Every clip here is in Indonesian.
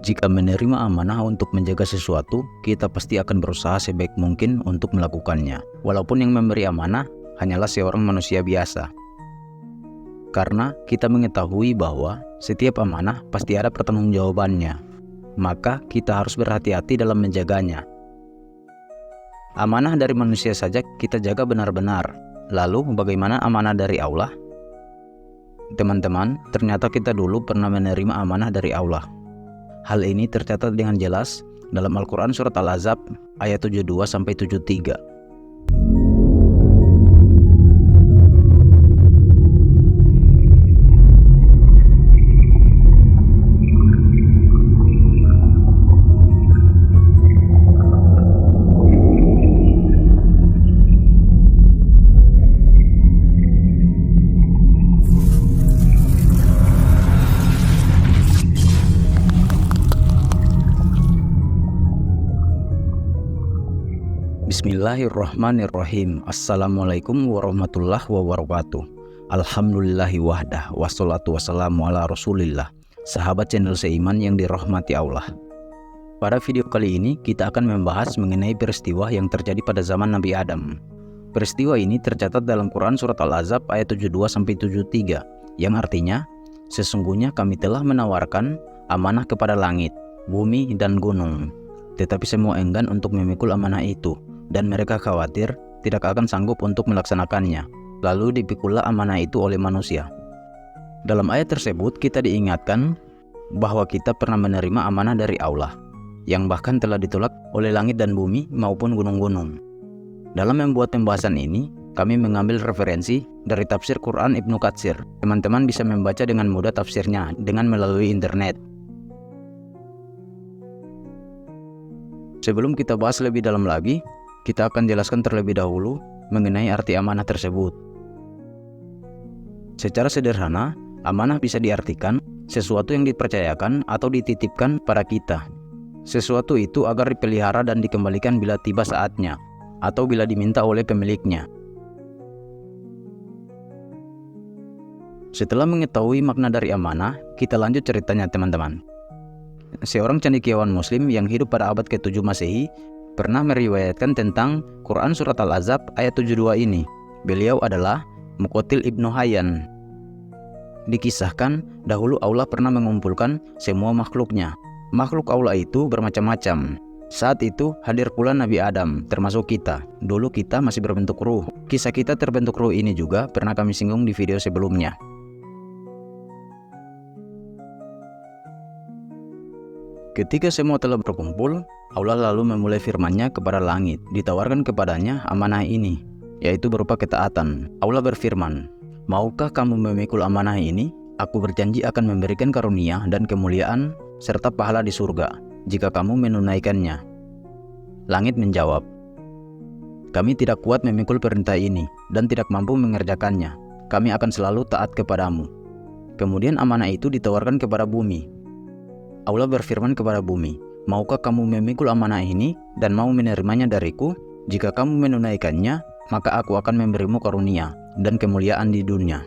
Jika menerima amanah untuk menjaga sesuatu, kita pasti akan berusaha sebaik mungkin untuk melakukannya, walaupun yang memberi amanah hanyalah seorang manusia biasa. Karena kita mengetahui bahwa setiap amanah pasti ada pertanggungjawabannya, maka kita harus berhati-hati dalam menjaganya. Amanah dari manusia saja kita jaga benar-benar, lalu bagaimana amanah dari Allah? Teman-teman, ternyata kita dulu pernah menerima amanah dari Allah. Hal ini tercatat dengan jelas dalam Al-Quran Surat Al-Ahzab ayat 72-73. Bismillahirrahmanirrahim. Assalamualaikum warahmatullahi wabarakatuh. Alhamdulillahi wahdah, wassalatu wassalamu ala rasulillah. Sahabat channel Seiman yang dirahmati Allah. Pada video kali ini kita akan membahas mengenai peristiwa yang terjadi pada zaman Nabi Adam. Peristiwa ini tercatat dalam Quran Surat Al-Ahzab ayat 72-73, yang artinya, sesungguhnya kami telah menawarkan amanah kepada langit, bumi, dan gunung. Tetapi semua enggan untuk memikul amanah itu, dan mereka khawatir tidak akan sanggup untuk melaksanakannya. Lalu dipikulah amanah itu oleh manusia. Dalam ayat tersebut kita diingatkan bahwa kita pernah menerima amanah dari Allah, yang bahkan telah ditolak oleh langit dan bumi maupun gunung-gunung. Dalam membuat pembahasan ini, kami mengambil referensi dari tafsir Quran Ibnu Katsir. Teman-teman bisa membaca dengan mudah tafsirnya dengan melalui internet. Sebelum kita bahas lebih dalam lagi, kita akan jelaskan terlebih dahulu mengenai arti amanah tersebut. Secara sederhana, amanah bisa diartikan sesuatu yang dipercayakan atau dititipkan pada kita. Sesuatu itu agar dipelihara dan dikembalikan bila tiba saatnya, atau bila diminta oleh pemiliknya. Setelah mengetahui makna dari amanah, kita lanjut ceritanya teman-teman. Seorang cendekiawan muslim yang hidup pada abad ke-7 Masehi pernah meriwayatkan tentang Quran Surat Al-Ahzab ayat 72 ini. Beliau adalah Muqatil Ibnu Hayyan. Dikisahkan dahulu Allah pernah mengumpulkan semua makhluknya. Makhluk Allah itu bermacam-macam. Saat itu hadir pula Nabi Adam, termasuk kita. Dulu kita masih berbentuk ruh. Kisah kita terbentuk ruh ini juga pernah kami singgung di video sebelumnya. Ketika semua telah berkumpul, Allah lalu memulai firman-Nya kepada langit. Ditawarkan kepadanya amanah ini, yaitu berupa ketaatan. Allah berfirman, "Maukah kamu memikul amanah ini? Aku berjanji akan memberikan karunia dan kemuliaan serta pahala di surga jika kamu menunaikannya." Langit menjawab, "Kami tidak kuat memikul perintah ini dan tidak mampu mengerjakannya. Kami akan selalu taat kepadamu." Kemudian amanah itu ditawarkan kepada bumi. Allah berfirman kepada bumi, "Maukah kamu memikul amanah ini dan mau menerimanya dariku? Jika kamu menunaikannya, maka aku akan memberimu karunia dan kemuliaan di dunia."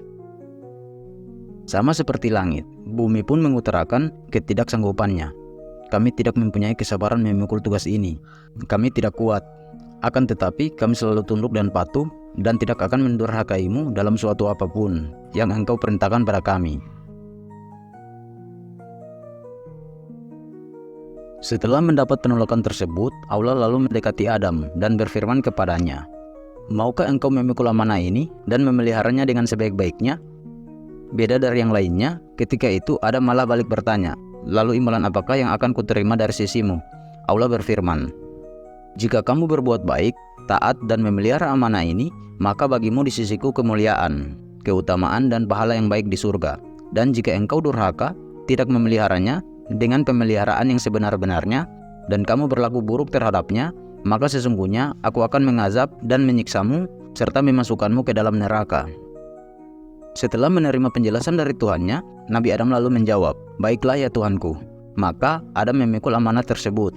Sama seperti langit, bumi pun mengutarakan ketidaksanggupannya. "Kami tidak mempunyai kesabaran memikul tugas ini. Kami tidak kuat. Akan tetapi kami selalu tunduk dan patuh dan tidak akan mendurhakaimu dalam suatu apapun yang engkau perintahkan pada kami." Setelah mendapat penolakan tersebut, Allah lalu mendekati Adam dan berfirman kepadanya, "Maukah engkau memikul amanah ini dan memeliharanya dengan sebaik-baiknya?" Beda dari yang lainnya, ketika itu Adam malah balik bertanya, "Lalu imbalan apakah yang akan kuterima dari sisimu?" Allah berfirman, "Jika kamu berbuat baik, taat dan memelihara amanah ini, maka bagimu di sisiku kemuliaan, keutamaan dan pahala yang baik di surga. Dan jika engkau durhaka, tidak memeliharanya dengan pemeliharaan yang sebenar-benarnya, dan kamu berlaku buruk terhadapnya, maka sesungguhnya aku akan mengazab dan menyiksamu serta memasukkanmu ke dalam neraka." Setelah menerima penjelasan dari Tuhannya, Nabi Adam lalu menjawab, "Baiklah ya Tuhanku." Maka Adam memikul amanah tersebut.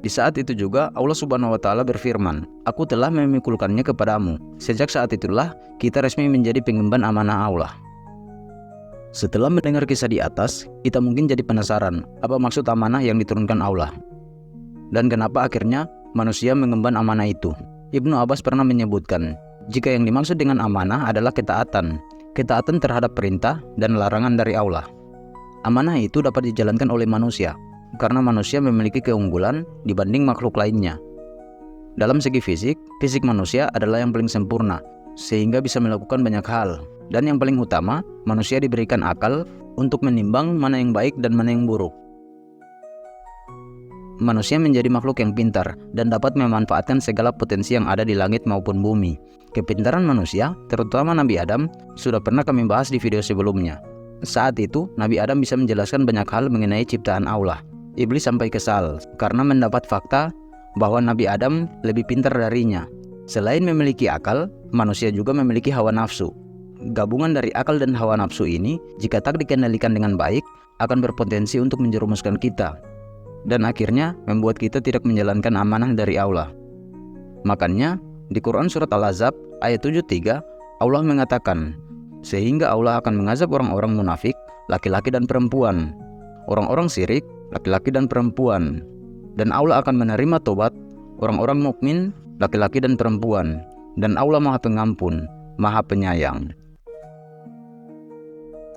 Di saat itu juga Allah Subhanahu wa Ta'ala berfirman, "Aku telah memikulkannya kepadamu." Sejak saat itulah kita resmi menjadi pengemban amanah Allah. Setelah mendengar kisah di atas, kita mungkin jadi penasaran apa maksud amanah yang diturunkan Allah. Dan kenapa akhirnya manusia mengemban amanah itu. Ibnu Abbas pernah menyebutkan, jika yang dimaksud dengan amanah adalah ketaatan terhadap perintah dan larangan dari Allah. Amanah itu dapat dijalankan oleh manusia, karena manusia memiliki keunggulan dibanding makhluk lainnya. Dalam segi fisik manusia adalah yang paling sempurna, sehingga bisa melakukan banyak hal. Dan yang paling utama, manusia diberikan akal untuk menimbang mana yang baik dan mana yang buruk. Manusia menjadi makhluk yang pintar dan dapat memanfaatkan segala potensi yang ada di langit maupun bumi. Kepintaran manusia, terutama Nabi Adam, sudah pernah kami bahas di video sebelumnya. Saat itu, Nabi Adam bisa menjelaskan banyak hal mengenai ciptaan Allah. Iblis sampai kesal karena mendapat fakta bahwa Nabi Adam lebih pintar darinya. Selain memiliki akal, manusia juga memiliki hawa nafsu. Gabungan dari akal dan hawa nafsu ini, jika tak dikendalikan dengan baik, akan berpotensi untuk menjerumuskan kita, dan akhirnya membuat kita tidak menjalankan amanah dari Allah. Makanya, di Quran Surat Al-Ahzab ayat 73, Allah mengatakan, sehingga Allah akan mengazab orang-orang munafik, laki-laki dan perempuan, orang-orang syirik, laki-laki dan perempuan, dan Allah akan menerima tobat orang-orang mukmin, laki-laki dan perempuan, dan Allah Maha Pengampun, Maha Penyayang.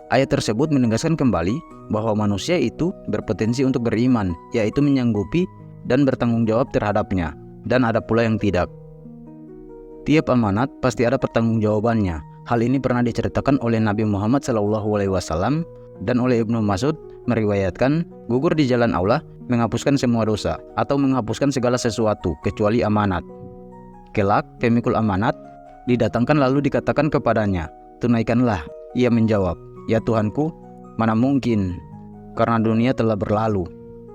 Ayat tersebut menegaskan kembali bahwa manusia itu berpotensi untuk beriman, yaitu menyanggupi dan bertanggung jawab terhadapnya, dan ada pula yang tidak. Tiap amanat pasti ada pertanggungjawabannya. Hal ini pernah diceritakan oleh Nabi Muhammad SAW dan oleh Ibnu Mas'ud meriwayatkan, gugur di jalan Allah menghapuskan semua dosa atau menghapuskan segala sesuatu kecuali amanat. Kelak pemikul amanat didatangkan lalu dikatakan kepadanya, tunaikanlah. Ia menjawab, ya Tuhanku, mana mungkin, karena dunia telah berlalu.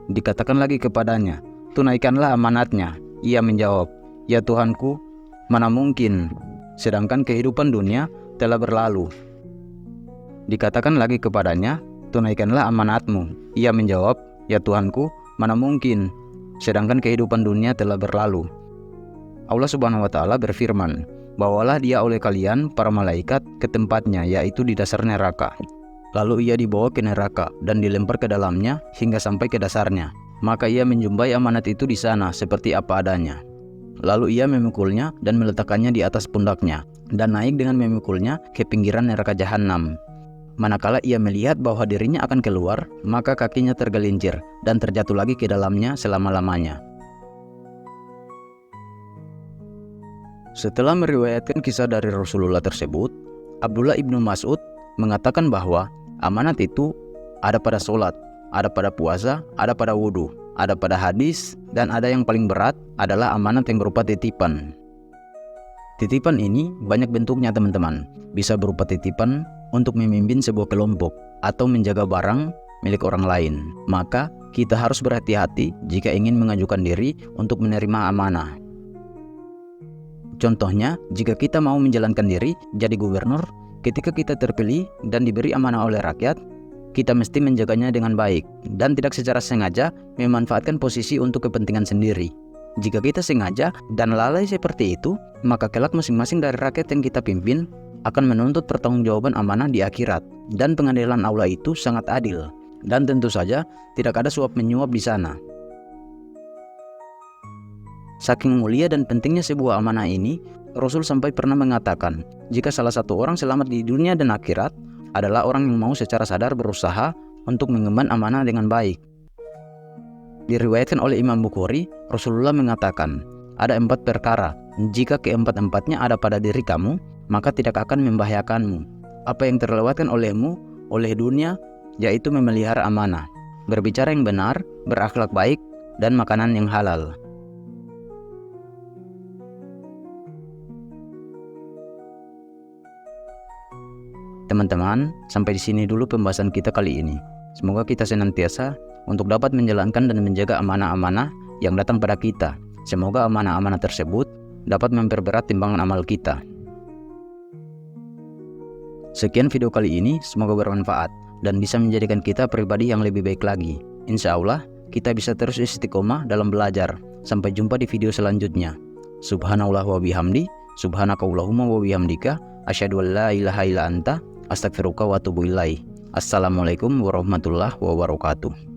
Dikatakan lagi kepadanya, tunaikanlah amanatnya. Ia menjawab, ya Tuhanku, mana mungkin, sedangkan kehidupan dunia telah berlalu. Dikatakan lagi kepadanya, tunaikanlah amanatmu. Ia menjawab, ya Tuhanku, mana mungkin, sedangkan kehidupan dunia telah berlalu. Allah Subhanahu wa Ta'ala berfirman, bawalah dia oleh kalian para malaikat ke tempatnya, yaitu di dasar neraka. Lalu ia dibawa ke neraka dan dilempar ke dalamnya hingga sampai ke dasarnya. Maka ia menjumpai amanat itu di sana seperti apa adanya. Lalu ia memukulnya dan meletakkannya di atas pundaknya, dan naik dengan memukulnya ke pinggiran neraka jahanam. Manakala ia melihat bahwa dirinya akan keluar, maka kakinya tergelincir dan terjatuh lagi ke dalamnya selama-lamanya. Setelah meriwayatkan kisah dari Rasulullah tersebut, Abdullah ibnu Mas'ud mengatakan bahwa amanat itu ada pada sholat, ada pada puasa, ada pada wudhu, ada pada hadis, dan ada yang paling berat adalah amanat yang berupa titipan. Titipan ini banyak bentuknya teman-teman. Bisa berupa titipan untuk memimpin sebuah kelompok atau menjaga barang milik orang lain. Maka kita harus berhati-hati jika ingin mengajukan diri untuk menerima amanah. Contohnya, jika kita mau menjalankan diri jadi gubernur, ketika kita terpilih dan diberi amanah oleh rakyat, kita mesti menjaganya dengan baik dan tidak secara sengaja memanfaatkan posisi untuk kepentingan sendiri. Jika kita sengaja dan lalai seperti itu, maka kelak masing-masing dari rakyat yang kita pimpin akan menuntut pertanggungjawaban amanah di akhirat, dan pengadilan Allah itu sangat adil, dan tentu saja tidak ada suap menyuap di sana. Saking mulia dan pentingnya sebuah amanah ini, Rasul sampai pernah mengatakan, jika salah satu orang selamat di dunia dan akhirat adalah orang yang mau secara sadar berusaha untuk mengemban amanah dengan baik. Diriwayatkan oleh Imam Bukhari, Rasulullah mengatakan, ada 4 perkara, jika keempat-empatnya ada pada diri kamu, maka tidak akan membahayakanmu. Apa yang terlewatkan olehmu, oleh dunia, yaitu memelihara amanah, berbicara yang benar, berakhlak baik, dan makanan yang halal. Teman-teman, sampai di sini dulu pembahasan kita kali ini. Semoga kita senantiasa untuk dapat menjalankan dan menjaga amanah-amanah yang datang pada kita. Semoga amanah-amanah tersebut dapat memperberat timbangan amal kita. Sekian video kali ini, semoga bermanfaat dan bisa menjadikan kita pribadi yang lebih baik lagi. Insya Allah, kita bisa terus istiqomah dalam belajar. Sampai jumpa di video selanjutnya. Subhanallah wa bihamdi, subhanakallahumma wa bihamdika, asyhadu an la ilaha illa anta, astagfiruka wa atubu ilaih. Assalamualaikum warahmatullahi wabarakatuh.